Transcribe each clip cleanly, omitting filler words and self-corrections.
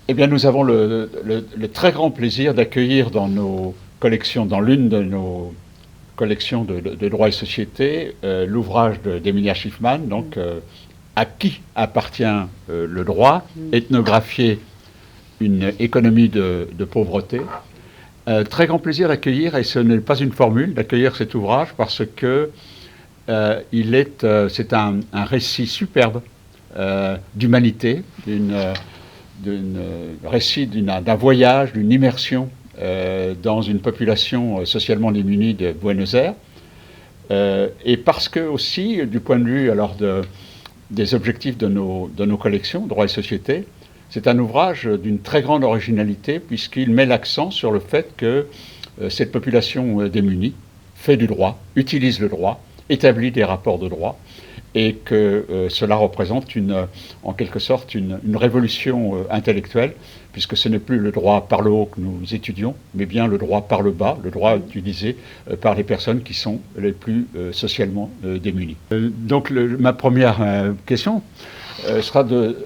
Eh bien, nous avons le très grand plaisir d'accueillir dans nos collections, dans l'une de nos collections de droit et société, l'ouvrage d'Emilia Schiffman, donc à qui appartient le droit, ethnographier une économie de pauvreté. Très grand plaisir d'accueillir, et ce n'est pas une formule, d'accueillir cet ouvrage parce que c'est un récit superbe d'humanité, récit d'un voyage, d'une immersion dans une population socialement démunie de Buenos Aires. Et parce que aussi, du point de vue des objectifs de nos collections, droit et société, c'est un ouvrage d'une très grande originalité puisqu'il met l'accent sur le fait que cette population démunie fait du droit, utilise le droit, établit des rapports de droit, et que cela représente en quelque sorte une révolution intellectuelle, puisque ce n'est plus le droit par le haut que nous étudions, mais bien le droit par le bas, le droit utilisé par les personnes qui sont les plus socialement démunies. Donc ma première question sera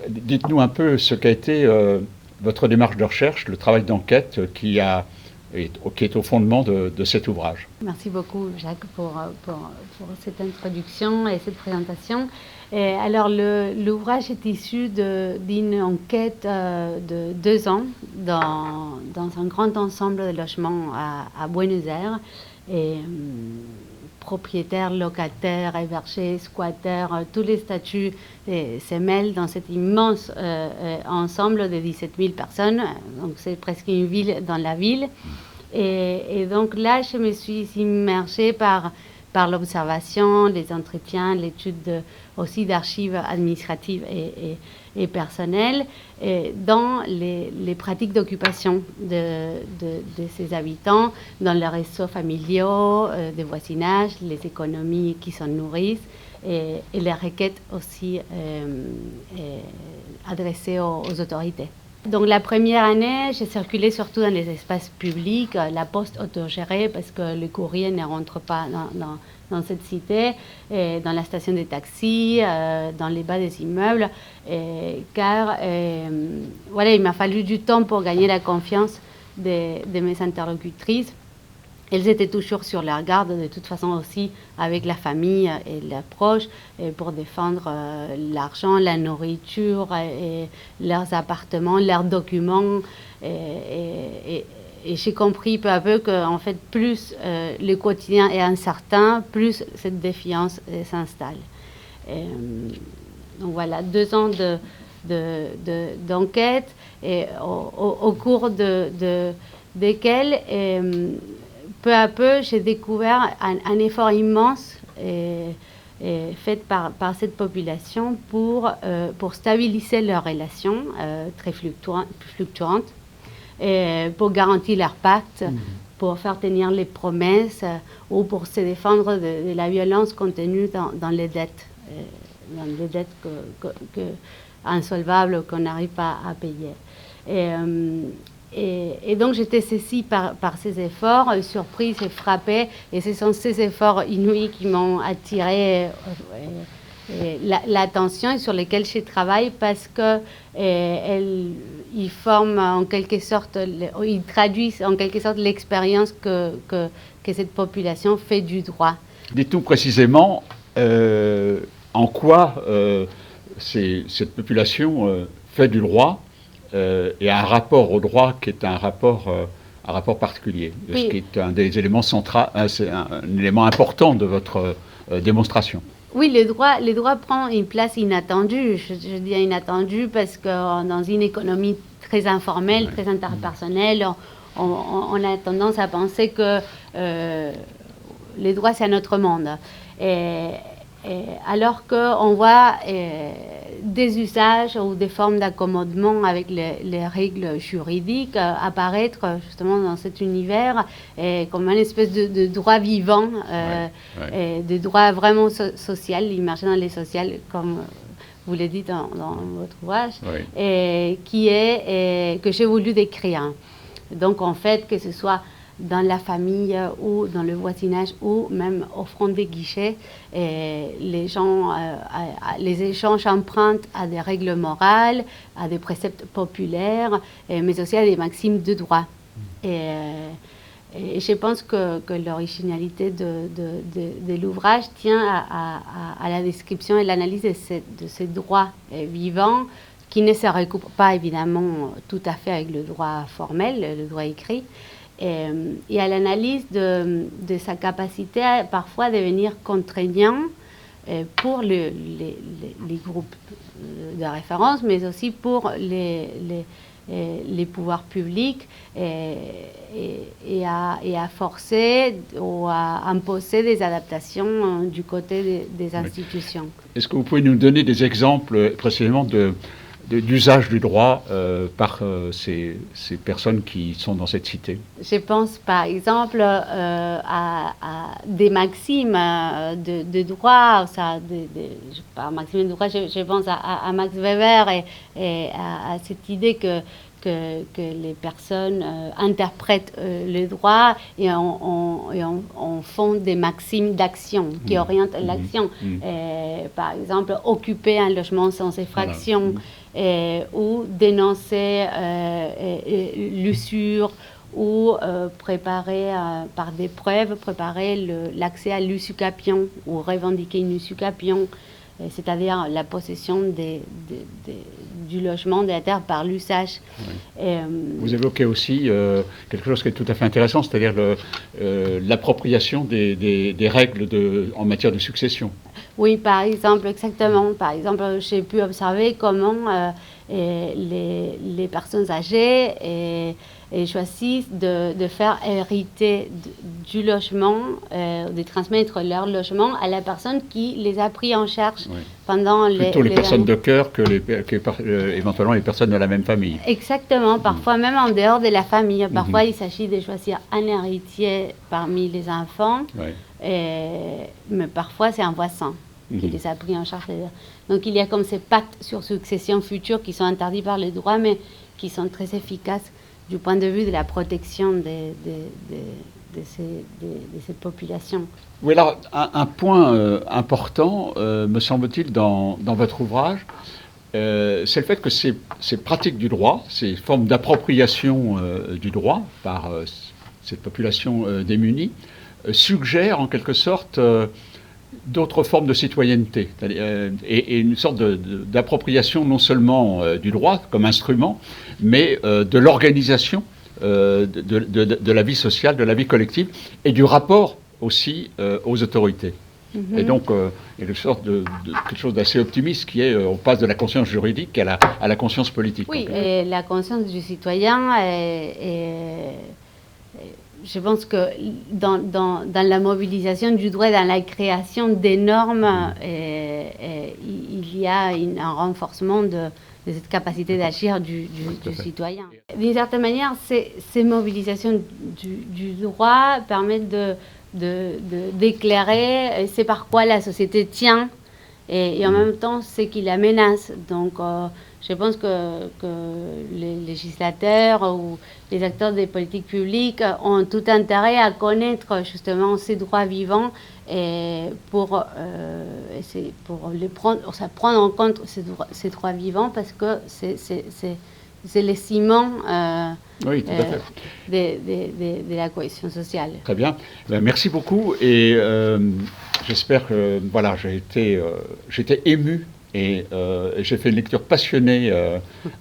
dites-nous un peu ce qu'a été votre démarche de recherche, le travail d'enquête qui est au fondement de cet ouvrage. Merci beaucoup, Jacques, pour cette introduction et cette présentation. Alors, l'ouvrage est issu d'une enquête de 2 ans dans un grand ensemble de logements à Buenos Aires. Et, propriétaires, locataires, hébergés, squatteurs, tous les statuts se mêlent dans cet immense ensemble de 17 000 personnes. Donc c'est presque une ville dans la ville. Et donc là, je me suis immergée par l'observation, les entretiens, l'étude aussi d'archives administratives et personnelles, dans les pratiques d'occupation de ces habitants, dans les réseaux familiaux, de voisinage, les économies qui s'en nourrissent, et les requêtes aussi adressées aux autorités. Donc la première année, j'ai circulé surtout dans les espaces publics, la poste autogérée parce que le courrier ne rentre pas dans cette cité, et dans la station des taxis, dans les bas des immeubles, car voilà, il m'a fallu du temps pour gagner la confiance de mes interlocutrices. Elles étaient toujours sur leur garde, de toute façon aussi avec la famille et les proches, pour défendre l'argent, la nourriture, et leurs appartements, leurs documents. Et j'ai compris peu à peu qu'en fait, plus le quotidien est incertain, plus cette défiance s'installe. Donc voilà, 2 ans d'enquête, et au cours desquels peu à peu, j'ai découvert un effort immense fait par cette population pour stabiliser leurs relations très fluctuantes, pour garantir leur pacte, pour faire tenir les promesses, ou pour se défendre de la violence contenue dans les dettes, insolvables qu'on n'arrive pas à payer. Et donc j'étais saisie par ces efforts, surprise et frappée, et ce sont ces efforts inouïs qui m'ont attiré l'attention et sur lesquels je travaille, parce que ils forment en quelque sorte, ils traduisent en quelque sorte l'expérience que cette population fait du droit. Dites-nous précisément en quoi cette population fait du droit, et un rapport au droit qui est un rapport particulier, oui. Ce qui est un des éléments centraux, c'est un élément important de votre démonstration. Oui, le droit prend une place inattendue. Je dis inattendue parce que dans une économie très informelle, très interpersonnelle, on a tendance à penser que le droit, c'est un autre monde. Alors qu'on voit des usages ou des formes d'accommodement avec les règles juridiques apparaître justement dans cet univers comme une espèce de droit vivant, de droit vraiment social, immergé dans les social, comme vous l'avez dit dans votre ouvrage, que j'ai voulu décrire. Donc en fait, que ce soit dans la famille ou dans le voisinage ou même au front des guichets. Et les gens, les échanges empruntent à des règles morales, à des préceptes populaires, mais aussi à des maximes de droit. Et je pense que l'originalité de l'ouvrage tient à la description et l'analyse de ces droits vivants qui ne se recoupent pas évidemment tout à fait avec le droit formel, le droit écrit, et à l'analyse de sa capacité à parfois devenir contraignant pour les groupes de référence, mais aussi pour les pouvoirs publics et à forcer ou à imposer des adaptations du côté des institutions. Est-ce que vous pouvez nous donner des exemples précisément d'usage du droit par ces personnes qui sont dans cette cité? Je pense par exemple à des maximes de droit, par maxime de droit, je pense à Max Weber et à cette idée que les personnes interprètent le droit et on font des maximes d'action qui orientent l'action. Par exemple, occuper un logement sans effraction ou dénoncer l'usure ou préparer par des preuves, préparer l'accès à l'usucapion ou revendiquer une usucapion, c'est-à-dire la possession du logement, de la terre par l'usage. Vous évoquez aussi quelque chose qui est tout à fait intéressant, c'est-à-dire l'appropriation des règles en matière de succession. Oui, par exemple, exactement. Par exemple, j'ai pu observer comment les personnes âgées choisissent de faire hériter du logement, de transmettre leur logement à la personne qui les a pris en charge pendant plutôt les personnes de cœur que éventuellement les personnes de la même famille. Exactement, parfois même en dehors de la famille. Parfois, il s'agit de choisir un héritier parmi les enfants, mais parfois c'est un voisin qui les a pris en charge. Donc il y a comme ces pactes sur succession future qui sont interdits par le droit, mais qui sont très efficaces du point de vue de la protection de ces populations. Oui, alors un point important, me semble-t-il, dans votre ouvrage, c'est le fait que ces pratiques du droit, ces formes d'appropriation du droit par cette population démunie, suggèrent en quelque sorte d'autres formes de citoyenneté, et une sorte d'appropriation non seulement du droit comme instrument, mais de l'organisation de la vie sociale, de la vie collective, et du rapport aussi aux autorités. Et donc, il y a quelque chose d'assez optimiste qui est, on passe de la conscience juridique à la conscience politique. Oui, et la conscience du citoyen je pense que dans la mobilisation du droit, dans la création des normes, il y a un renforcement de cette capacité d'agir du citoyen. D'une certaine manière, ces mobilisations du droit permettent d'éclairer c'est par quoi la société tient et en même temps c'est qui la menace. Donc je pense que les législateurs ou les acteurs des politiques publiques ont tout intérêt à connaître justement ces droits vivants et pour prendre en compte ces droits vivants parce que c'est les ciments oui, tout à fait. De la cohésion sociale. Très bien. Ben, merci beaucoup et j'espère que voilà, j'étais ému et j'ai fait une lecture passionnée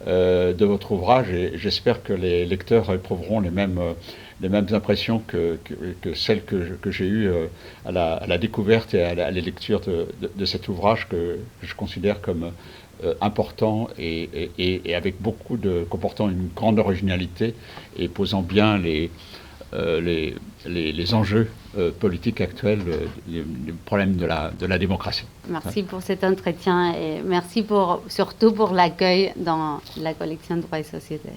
de votre ouvrage et j'espère que les lecteurs éprouveront les mêmes impressions que celles que j'ai eues à la découverte et à la lecture de cet ouvrage que je considère comme important et avec beaucoup comportant une grande originalité et posant bien les enjeux politiques actuels, les problèmes de la démocratie. Merci pour cet entretien et merci surtout pour l'accueil dans la collection Droit et Société.